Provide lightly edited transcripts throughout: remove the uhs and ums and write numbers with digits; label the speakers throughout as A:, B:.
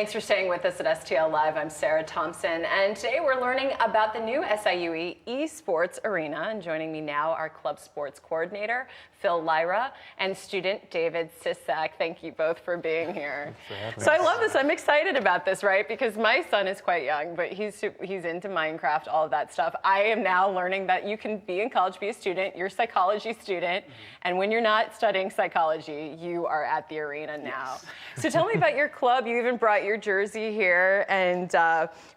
A: Thanks for staying with us at STL Live. I'm Sarah Thompson, and today we're learning about the new SIUE Esports Arena. And joining me now, our club sports coordinator, Phil Leyerer, and student David Sisak. Thank you both for being here. So I love this. I'm excited about this, right? Because my son is quite young, but he's into Minecraft, all of that stuff. I am now learning that you can be in college, be a student. You're a psychology student, and when you're not studying psychology, you are at the arena now. Yes. So tell me about your club. You even brought your jersey here, and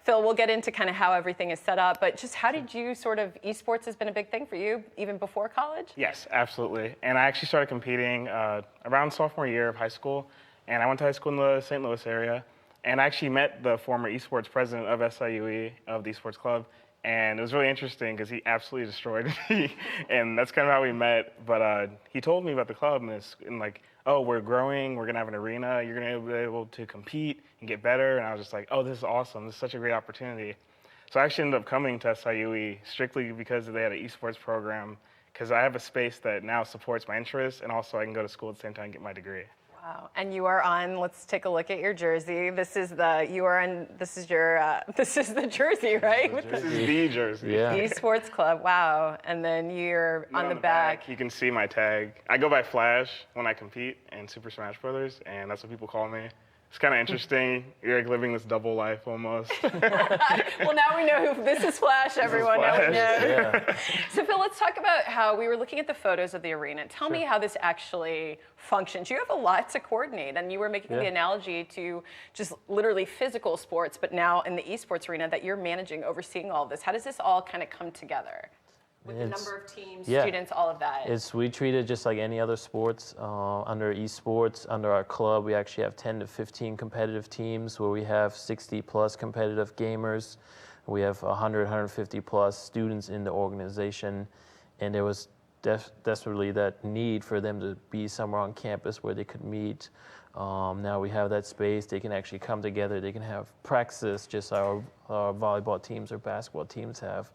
A: Phil, we'll get into kind of how everything is set up, but just how did you esports has been a big thing for you even before college?
B: Yes, absolutely. And I actually started competing around sophomore year of high school, and I went to high school in the St. Louis area, and I actually met the former esports president of SIUE, of the esports club, and it was really interesting because he absolutely destroyed me, and that's kind of how we met. But he told me about the club, and like, oh, we're growing, we're gonna have an arena, you're gonna be able to compete and get better. And I was just like, oh, this is awesome, this is such a great opportunity. So I actually ended up coming to SIUE strictly because they had an esports program, because I have a space that now supports my interests, and also I can go to school at the same time and get my degree.
A: Wow, and you are on, let's take a look at your jersey. This is the jersey, right?
B: This is the jersey.
C: Yeah.
A: Esports Club, wow. And then you're on the back.
B: You can see my tag. I go by Flash when I compete in Super Smash Brothers, and that's what people call me. It's kind of interesting. You're like living this double life almost.
A: Well, now we know who this is. Flash, everyone. Now we know.
C: Yeah.
A: So Phil, let's talk about how we were looking at the photos of the arena. Tell me how this actually functions. You have a lot to coordinate, and you were making the analogy to just literally physical sports, but now in the esports arena that you're managing, overseeing all of this. How does this all kind of come together? With the number of teams, students, all of that.
C: We treat it just like any other sports. Under esports, under our club, we actually have 10 to 15 competitive teams where we have 60 plus competitive gamers. We have 100, 150 plus students in the organization. And there was desperately that need for them to be somewhere on campus where they could meet. Now we have that space. They can actually come together. They can have practice just our volleyball teams or basketball teams have.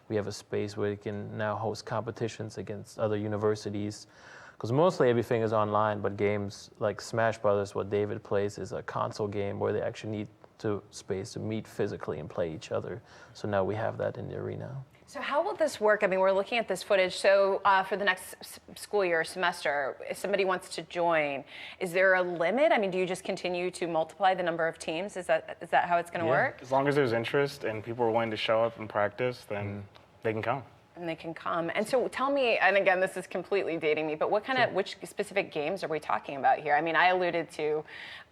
C: We have a space where we can now host competitions against other universities, because mostly everything is online, but games like Smash Brothers, what David plays, is a console game where they actually need space to meet physically and play each other. So now we have that in the arena.
A: So how will this work? I mean, we're looking at this footage. So for the next school year, semester, if somebody wants to join, is there a limit? I mean, do you just continue to multiply the number of teams? Is that how it's going to work?
B: As long as there's interest and people are willing to show up and practice, then they can come.
A: And they can come. And so tell me, and again, this is completely dating me, but which specific games are we talking about here? I mean, I alluded to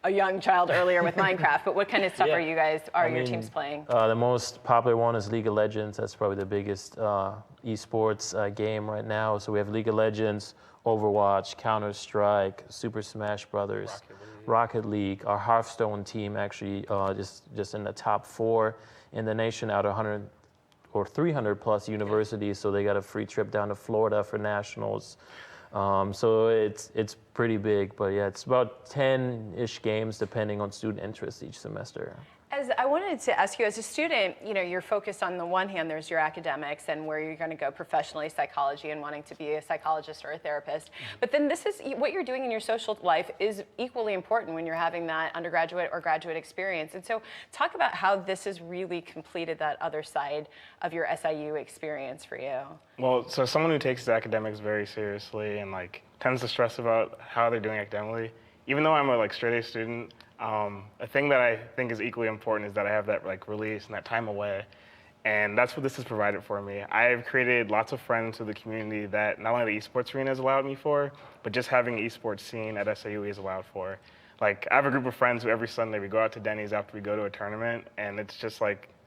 A: a young child earlier with Minecraft, but what kind of stuff are your teams playing?
C: The most popular one is League of Legends. That's probably the biggest esports game right now. So we have League of Legends, Overwatch, Counter-Strike, Super Smash Brothers, Rocket League. Our Hearthstone team actually just in the top 4 in the nation out of 100 or 300 plus universities, so they got a free trip down to Florida for nationals. So it's pretty big, but yeah, it's about 10-ish games depending on student interest each semester.
A: As I wanted to ask you, as a student, you're focused on the one hand, there's your academics and where you're going to go professionally, psychology, and wanting to be a psychologist or a therapist. But then what you're doing in your social life is equally important when you're having that undergraduate or graduate experience. And so talk about how this has really completed that other side of your SIU experience for you.
B: Well, so someone who takes the academics very seriously and tends to stress about how they're doing academically, even though I'm a straight A student, a thing that I think is equally important is that I have that release and that time away, and that's what this has provided for me. I've created lots of friends through the community that not only the esports arena has allowed me for, but just having an esports scene at SIUE is allowed for. I have a group of friends who every Sunday we go out to Denny's after we go to a tournament, and it's just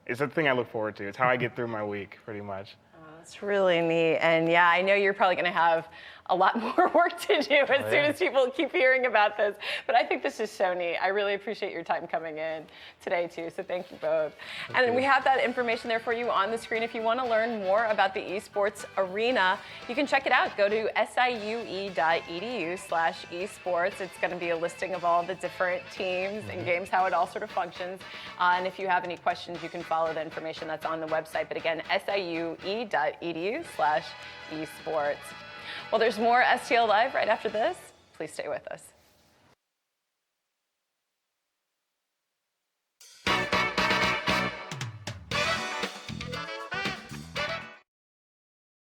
B: it's the thing I look forward to. It's how I get through my week, pretty much.
A: It's really neat. And yeah, I know you're probably going to have a lot more work to do as soon as people keep hearing about this. But I think this is so neat. I really appreciate your time coming in today, too. So thank you both. And we have that information there for you on the screen. If you want to learn more about the esports arena, you can check it out. Go to siue.edu/esports. It's going to be a listing of all the different teams and games, how it all sort of functions. And if you have any questions, you can follow the information that's on the website. But again, siue.edu/esports. Well, there's more STL Live right after this. Please stay with us.